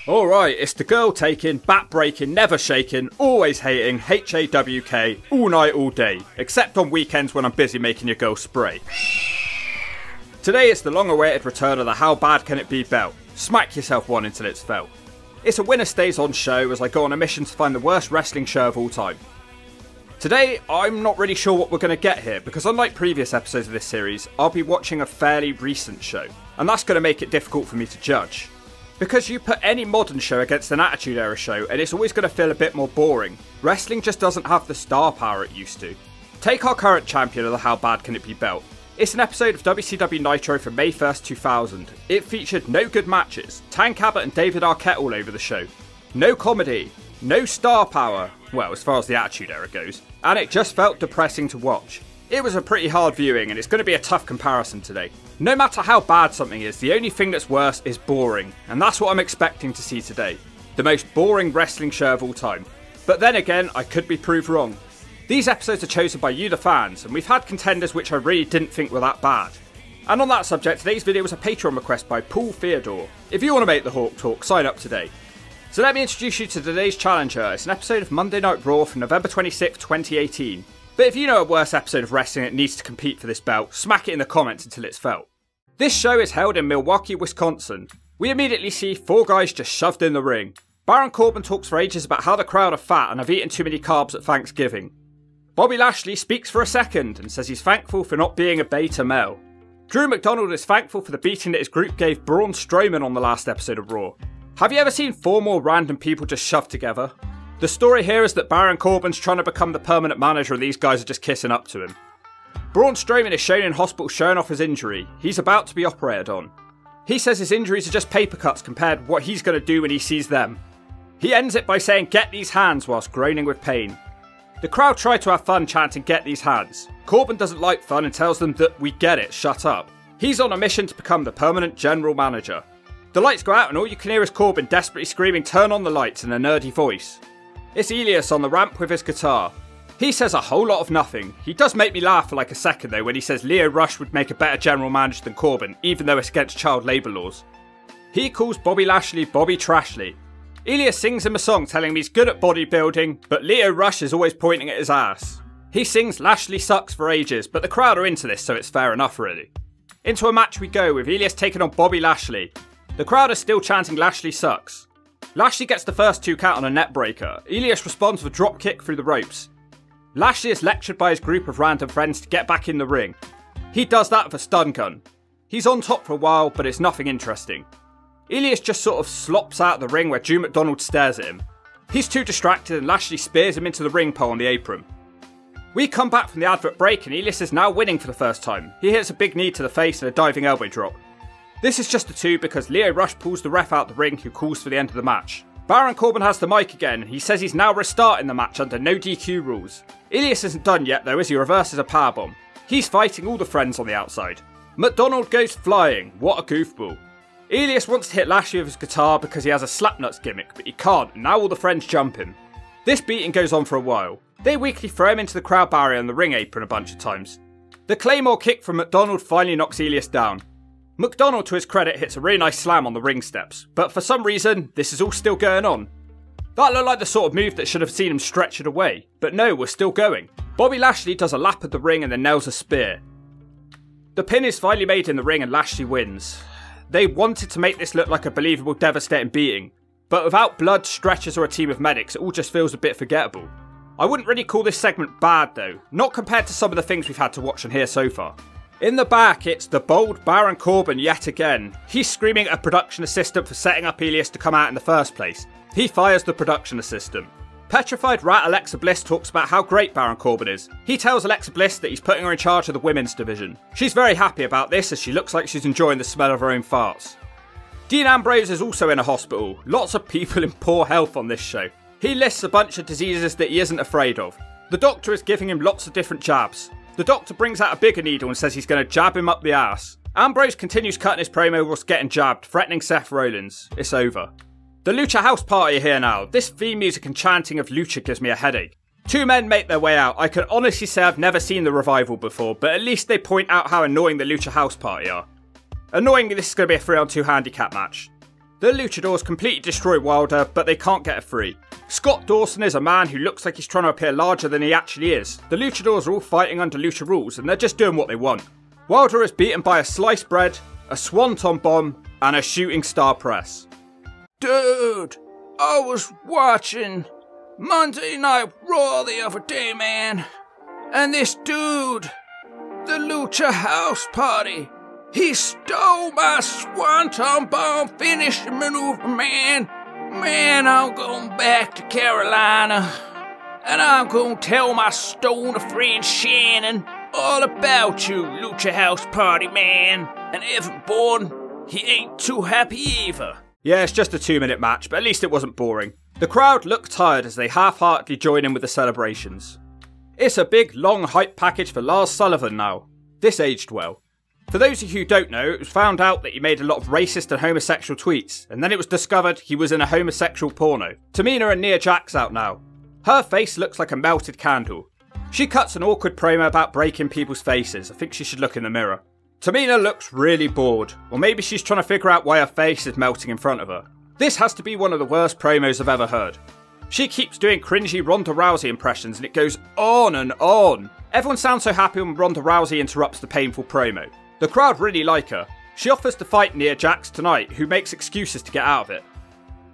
Alright, it's the girl taking, bat breaking, never shaking, always hating, HAWK, all night all day, except on weekends when I'm busy making your girl spray. Today it's the long awaited return of the How Bad Can It Be belt. Smack yourself one until it's felt. It's a winner stays on show as I go on a mission to find the worst wrestling show of all time. Today, I'm not really sure what we're going to get here because unlike previous episodes of this series, I'll be watching a fairly recent show, and that's going to make it difficult for me to judge. Because you put any modern show against an Attitude Era show and it's always going to feel a bit more boring. Wrestling just doesn't have the star power it used to. Take our current champion of the How Bad Can It Be belt. It's an episode of WCW Nitro from May 1st, 2000. It featured no good matches, Tank Abbott and David Arquette all over the show. No comedy, no star power, well as far as the Attitude Era goes, and it just felt depressing to watch. It was a pretty hard viewing and it's going to be a tough comparison today. No matter how bad something is, the only thing that's worse is boring, and that's what I'm expecting to see today. The most boring wrestling show of all time. But then again, I could be proved wrong. These episodes are chosen by you the fans, and we've had contenders which I really didn't think were that bad. And on that subject, today's video was a Patreon request by Paul Theodore. If you want to make the Hawk Talk, sign up today. So let me introduce you to today's challenger. It's an episode of Monday Night Raw from November 26th, 2018. But if you know a worse episode of wrestling that needs to compete for this belt, smack it in the comments until it's felt. This show is held in Milwaukee, Wisconsin. We immediately see four guys just shoved in the ring. Baron Corbin talks for ages about how the crowd are fat and have eaten too many carbs at Thanksgiving. Bobby Lashley speaks for a second and says he's thankful for not being a beta male. Drew McDonald is thankful for the beating that his group gave Braun Strowman on the last episode of Raw. Have you ever seen four more random people just shoved together? The story here is that Baron Corbin's trying to become the permanent manager and these guys are just kissing up to him. Braun Strowman is shown in hospital showing off his injury. He's about to be operated on. He says his injuries are just paper cuts compared to what he's going to do when he sees them. He ends it by saying "get these hands" whilst groaning with pain. The crowd try to have fun chanting "get these hands". Corbin doesn't like fun and tells them that "we get it, shut up". He's on a mission to become the permanent general manager. The lights go out and all you can hear is Corbin desperately screaming "turn on the lights" in a nerdy voice. It's Elias on the ramp with his guitar. He says a whole lot of nothing. He does make me laugh for like a second though when he says Lio Rush would make a better general manager than Corbin, even though it's against child labour laws. He calls Bobby Lashley Bobby Trashley. Elias sings him a song telling him he's good at bodybuilding, but Lio Rush is always pointing at his ass. He sings Lashley sucks for ages, but the crowd are into this so it's fair enough really. Into a match we go with Elias taking on Bobby Lashley. The crowd are still chanting Lashley sucks. Lashley gets the first 2 count on a net breaker. Elias responds with a drop kick through the ropes. Lashley is lectured by his group of random friends to get back in the ring. He does that with a stun gun. He's on top for a while, but it's nothing interesting. Elias just sort of slops out of the ring where Drew McDonald stares at him. He's too distracted and Lashley spears him into the ring pole on the apron. We come back from the advert break and Elias is now winning for the first time. He hits a big knee to the face and a diving elbow drop. This is just a 2 because Lio Rush pulls the ref out the ring who calls for the end of the match. Baron Corbin has the mic again. He says he's now restarting the match under no DQ rules. Elias isn't done yet though as he reverses a powerbomb. He's fighting all the friends on the outside. McDonald goes flying. What a goofball. Elias wants to hit Lashley with his guitar because he has a slapnuts gimmick, but he can't and now all the friends jump him. This beating goes on for a while. They weakly throw him into the crowd barrier and the ring apron a bunch of times. The Claymore kick from McDonald finally knocks Elias down. McDonald, to his credit, hits a really nice slam on the ring steps, but for some reason, this is all still going on. That looked like the sort of move that should have seen him stretch it away, but no, we're still going. Bobby Lashley does a lap of the ring and then nails a spear. The pin is finally made in the ring and Lashley wins. They wanted to make this look like a believable, devastating beating, but without blood, stretchers or a team of medics, it all just feels a bit forgettable. I wouldn't really call this segment bad though, not compared to some of the things we've had to watch and hear so far. In the back, it's the bold Baron Corbin yet again. He's screaming at a production assistant for setting up Elias to come out in the first place. He fires the production assistant. Petrified rat Alexa Bliss talks about how great Baron Corbin is. He tells Alexa Bliss that he's putting her in charge of the women's division. She's very happy about this as she looks like she's enjoying the smell of her own farts. Dean Ambrose is also in a hospital. Lots of people in poor health on this show. He lists a bunch of diseases that he isn't afraid of. The doctor is giving him lots of different jabs. The doctor brings out a bigger needle and says he's going to jab him up the ass. Ambrose continues cutting his promo whilst getting jabbed, threatening Seth Rollins. It's over. The Lucha House Party are here now. This theme music and chanting of Lucha gives me a headache. 2 men make their way out. I can honestly say I've never seen the Revival before, but at least they point out how annoying the Lucha House Party are. Annoyingly, this is going to be a 3-on-2 handicap match. The Luchadors completely destroy Wilder, but they can't get a free. Scott Dawson is a man who looks like he's trying to appear larger than he actually is. The Luchadors are all fighting under Lucha rules and they're just doing what they want. Wilder is beaten by a sliced bread, a swanton bomb, and a shooting star press. Dude, I was watching Monday Night Raw the other day, man. And this dude, the Lucha House Party, he stole my swanton bomb finishing maneuver, man. Man, I'm going back to Carolina, and I'm going to tell my stoner friend Shannon all about you, Lucha House Party, man. And Evan Bourne, he ain't too happy either. Yeah, it's just a 2-minute match, but at least it wasn't boring. The crowd looked tired as they half-heartedly join in with the celebrations. It's a big, long hype package for Lars Sullivan now. This aged well. For those of you who don't know, it was found out that he made a lot of racist and homosexual tweets, and then it was discovered he was in a homosexual porno. Tamina and Nia Jax out now. Her face looks like a melted candle. She cuts an awkward promo about breaking people's faces. I think she should look in the mirror. Tamina looks really bored, or maybe she's trying to figure out why her face is melting in front of her. This has to be one of the worst promos I've ever heard. She keeps doing cringy Ronda Rousey impressions and it goes on and on. Everyone sounds so happy when Ronda Rousey interrupts the painful promo. The crowd really like her. She offers to fight Nia Jax tonight, who makes excuses to get out of it.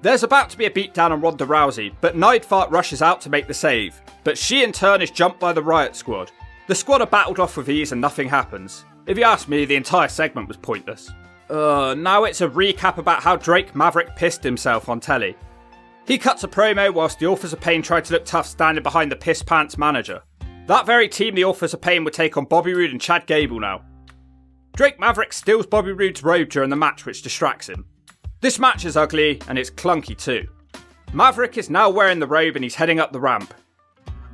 There's about to be a beatdown on Ronda Rousey, but Neidhart rushes out to make the save. But she in turn is jumped by the Riot Squad. The squad are battled off with ease and nothing happens. If you ask me, the entire segment was pointless. Now it's a recap about how Drake Maverick pissed himself on telly. He cuts a promo whilst the Authors of Pain tried to look tough standing behind the piss pants manager. That very team the Authors of Pain would take on Bobby Roode and Chad Gable now. Drake Maverick steals Bobby Roode's robe during the match, which distracts him. This match is ugly, and it's clunky too. Maverick is now wearing the robe and he's heading up the ramp.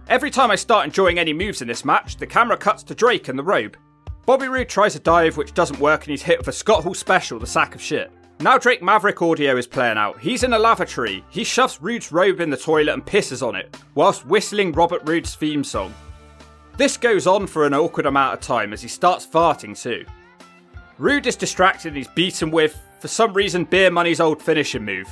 Every time I start enjoying any moves in this match, the camera cuts to Drake and the robe. Bobby Roode tries a dive which doesn't work and he's hit with a Scott Hall special, the sack of shit. Now Drake Maverick audio is playing out. He's in a lavatory. He shoves Roode's robe in the toilet and pisses on it, whilst whistling Robert Roode's theme song. This goes on for an awkward amount of time as he starts farting too. Roode is distracted and he's beaten with, for some reason, Beer Money's old finishing move.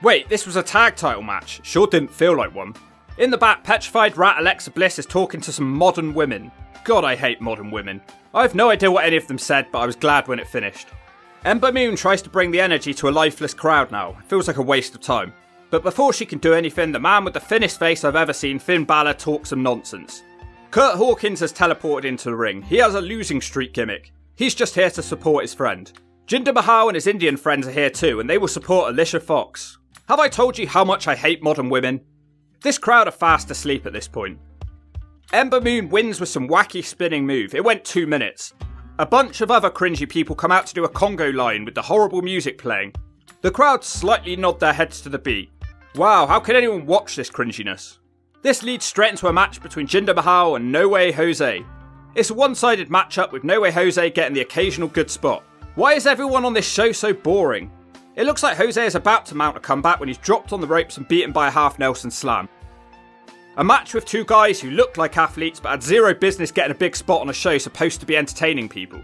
Wait, this was a tag title match. Sure didn't feel like one. In the back, petrified rat Alexa Bliss is talking to some modern women. God, I hate modern women. I have no idea what any of them said, but I was glad when it finished. Ember Moon tries to bring the energy to a lifeless crowd now. It feels like a waste of time. But before she can do anything, the man with the thinnest face I've ever seen, Finn Balor, talks some nonsense. Kurt Hawkins has teleported into the ring. He has a losing streak gimmick. He's just here to support his friend. Jinder Mahal and his Indian friends are here too, and they will support Alicia Fox. Have I told you how much I hate modern women? This crowd are fast asleep at this point. Ember Moon wins with some wacky spinning move. It went 2 minutes. A bunch of other cringy people come out to do a Congo line with the horrible music playing. The crowd slightly nod their heads to the beat. Wow, how can anyone watch this cringiness? This leads straight into a match between Jinder Mahal and No Way Jose. It's a one-sided matchup with No Way Jose getting the occasional good spot. Why is everyone on this show so boring? It looks like Jose is about to mount a comeback when he's dropped on the ropes and beaten by a half Nelson slam. A match with two guys who looked like athletes but had zero business getting a big spot on a show supposed to be entertaining people.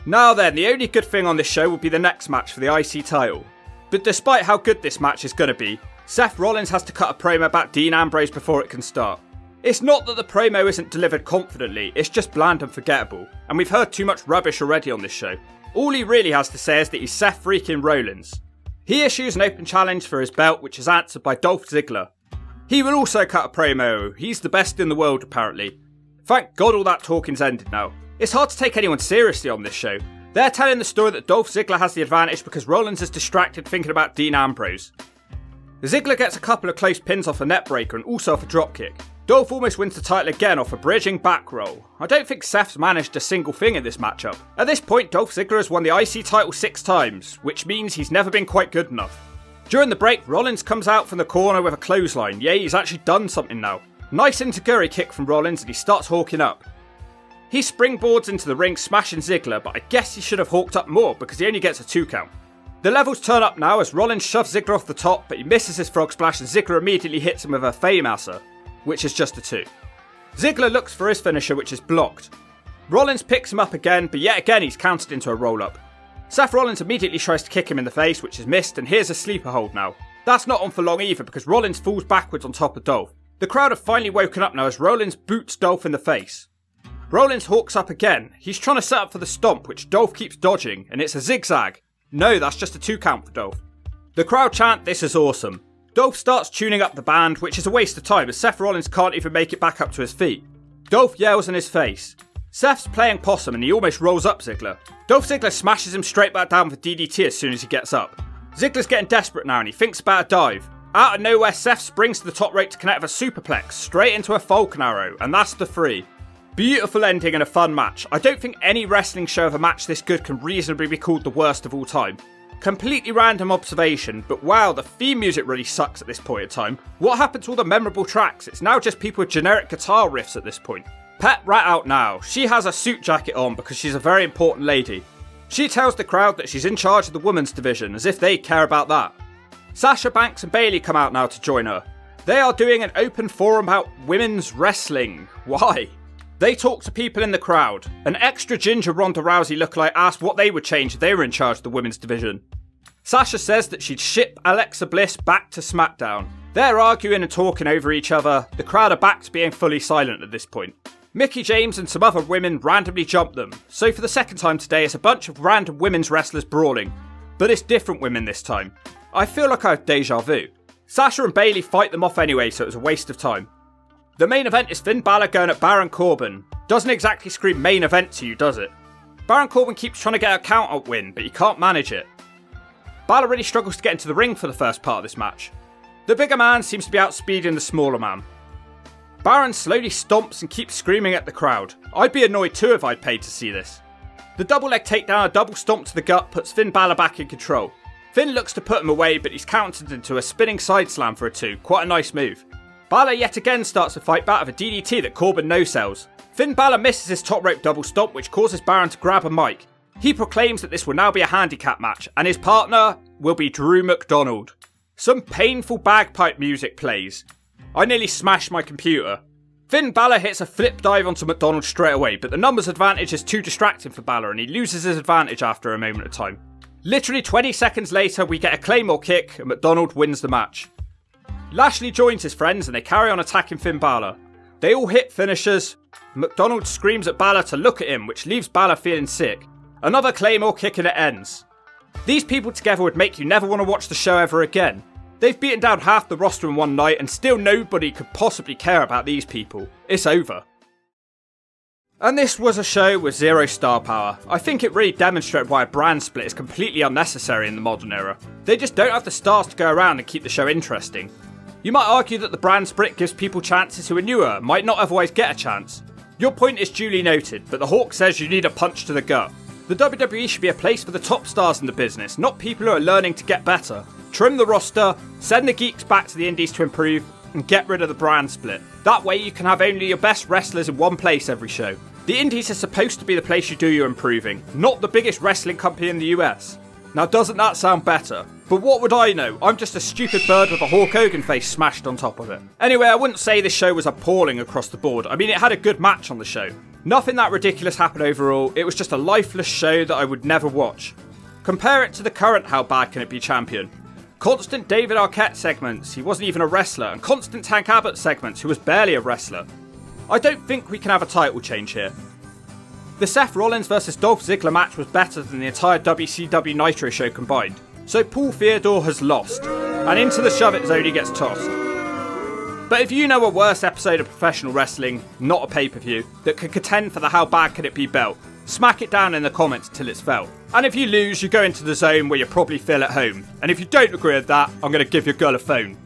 Now then, the only good thing on this show will be the next match for the IC title. But despite how good this match is going to be, Seth Rollins has to cut a promo about Dean Ambrose before it can start. It's not that the promo isn't delivered confidently, it's just bland and forgettable, and we've heard too much rubbish already on this show. All he really has to say is that he's Seth freaking Rollins. He issues an open challenge for his belt, which is answered by Dolph Ziggler. He will also cut a promo. He's the best in the world, apparently. Thank God all that talking's ended now. It's hard to take anyone seriously on this show. They're telling the story that Dolph Ziggler has the advantage because Rollins is distracted thinking about Dean Ambrose. Ziggler gets a couple of close pins off a neckbreaker and also off a dropkick. Dolph almost wins the title again off a bridging back roll. I don't think Seth's managed a single thing in this matchup. At this point, Dolph Ziggler has won the IC title 6 times, which means he's never been quite good enough. During the break, Rollins comes out from the corner with a clothesline. Yeah, he's actually done something now. Nice Enzuigiri kick from Rollins and he starts hawking up. He springboards into the ring, smashing Ziggler, but I guess he should have hawked up more because he only gets a 2 count. The levels turn up now as Rollins shoves Ziggler off the top, but he misses his frog splash and Ziggler immediately hits him with a Faymaster, which is just a 2. Ziggler looks for his finisher, which is blocked. Rollins picks him up again, but yet again he's countered into a roll-up. Seth Rollins immediately tries to kick him in the face, which is missed, and here's a sleeper hold now. That's not on for long either, because Rollins falls backwards on top of Dolph. The crowd have finally woken up now as Rollins boots Dolph in the face. Rollins hawks up again. He's trying to set up for the stomp, which Dolph keeps dodging, and it's a zigzag. No, that's just a 2 count for Dolph. The crowd chant, "This is awesome." Dolph starts tuning up the band, which is a waste of time as Seth Rollins can't even make it back up to his feet. Dolph yells in his face. Seth's playing possum and he almost rolls up Ziggler. Dolph Ziggler smashes him straight back down for DDT as soon as he gets up. Ziggler's getting desperate now and he thinks about a dive. Out of nowhere, Seth springs to the top rope to connect with a superplex, straight into a Falcon Arrow, and that's the 3. Beautiful ending and a fun match. I don't think any wrestling show of a match this good can reasonably be called the worst of all time. Completely random observation, but wow, the theme music really sucks at this point in time. What happened to all the memorable tracks? It's now just people with generic guitar riffs at this point. Pet Rat out now. She has a suit jacket on because she's a very important lady. She tells the crowd that she's in charge of the women's division, as if they care about that. Sasha Banks and Bayley come out now to join her. They are doing an open forum about women's wrestling. Why? They talk to people in the crowd. An extra ginger Ronda Rousey lookalike asked what they would change if they were in charge of the women's division. Sasha says that she'd ship Alexa Bliss back to SmackDown. They're arguing and talking over each other. The crowd are back to being fully silent at this point. Mickie James and some other women randomly jump them. So for the second time today, it's a bunch of random women's wrestlers brawling. But it's different women this time. I feel like I have deja vu. Sasha and Bayley fight them off anyway, so it was a waste of time. The main event is Finn Balor going at Baron Corbin. Doesn't exactly scream main event to you, does it? Baron Corbin keeps trying to get a count-out win, but he can't manage it. Balor really struggles to get into the ring for the first part of this match. The bigger man seems to be outspeeding the smaller man. Baron slowly stomps and keeps screaming at the crowd. I'd be annoyed too if I'd paid to see this. The double leg takedown, a double stomp to the gut, puts Finn Balor back in control. Finn looks to put him away, but he's countered into a spinning side slam for a 2. Quite a nice move. Balor yet again starts the fight back with a DDT that Corbin no-sells. Finn Balor misses his top rope double stomp, which causes Baron to grab a mic. He proclaims that this will now be a handicap match, and his partner will be Drew McDonald. Some painful bagpipe music plays. I nearly smashed my computer. Finn Balor hits a flip dive onto McDonald straight away, but the numbers advantage is too distracting for Balor and he loses his advantage after a moment of time. Literally 20 seconds later, we get a Claymore kick and McDonald wins the match. Lashley joins his friends and they carry on attacking Finn Balor. They all hit finishers. McDonald screams at Balor to look at him, which leaves Balor feeling sick. Another Claymore kick and it ends. These people together would make you never want to watch the show ever again. They've beaten down half the roster in one night and still nobody could possibly care about these people. It's over. And this was a show with 0 star power. I think it really demonstrated why a brand split is completely unnecessary in the modern era. They just don't have the stars to go around and keep the show interesting. You might argue that the brand split gives people chances who are newer, might not otherwise get a chance. Your point is duly noted, but the Hawk says you need a punch to the gut. The WWE should be a place for the top stars in the business, not people who are learning to get better. Trim the roster, send the geeks back to the indies to improve, and get rid of the brand split. That way you can have only your best wrestlers in one place every show. The indies are supposed to be the place you do your improving, not the biggest wrestling company in the US. Now doesn't that sound better? But what would I know? I'm just a stupid bird with a Hulk Hogan face smashed on top of it. Anyway, I wouldn't say this show was appalling across the board. I mean, it had a good match on the show. Nothing that ridiculous happened overall. It was just a lifeless show that I would never watch. Compare it to the current How Bad Can It Be champion. Constant David Arquette segments, he wasn't even a wrestler, and constant Tank Abbott segments, who was barely a wrestler. I don't think we can have a title change here. The Seth Rollins vs Dolph Ziggler match was better than the entire WCW Nitro show combined, so Paul Theodore has lost, and into the shove it Zodi gets tossed. But if you know a worse episode of professional wrestling, not a pay-per-view, that could contend for the How Bad Can It Be belt, smack it down in the comments till it's felt. And if you lose, you go into the zone where you probably feel at home. And if you don't agree with that, I'm going to give your girl a phone.